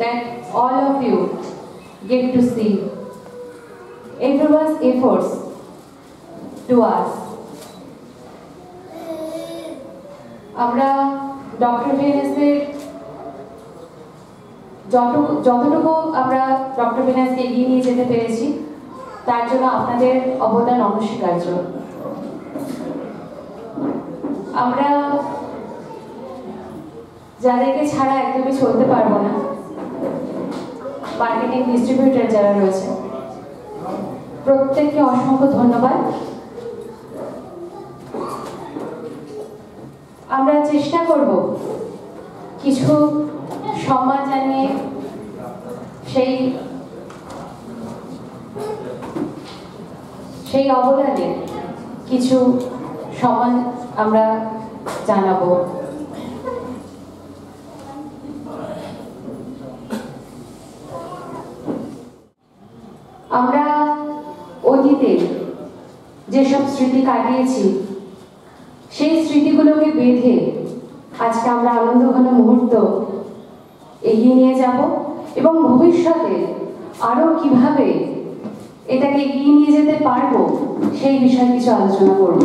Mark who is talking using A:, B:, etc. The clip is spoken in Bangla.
A: that all of you get to see everyone's efforts to us. আমরা ডক্টর ভিএনএসের যতটুকু আমরা ডক্টর ভিএনএসকে এগিয়ে নিয়ে যেতে পেরেছি তার জন্য আপনাদের অবদান অনস্বীকার্য। আমরা যাদেরকে ছাড়া একদমই চলতে পারবো না, মার্কেটিং ডিস্ট্রিবিউটর যারা রয়েছে, প্রত্যেককে অসংখ্য ধন্যবাদ। আমরা চেষ্টা করব কিছু সম্মান জানিয়ে সেই অবদানে কিছু সম্মান আমরা জানাবো। আমরা অতীতে যেসব স্মৃতি কাটিয়েছি সেই স্মৃতিগুলোকে বেঁধে আজকে আমরা আনন্দঘন মুহূর্ত এগিয়ে নিয়ে যাব এবং ভবিষ্যতে আরো কিভাবে এটাকে এগিয়ে নিয়ে যেতে পারবো সেই বিষয়ে কিছু আলোচনা করব।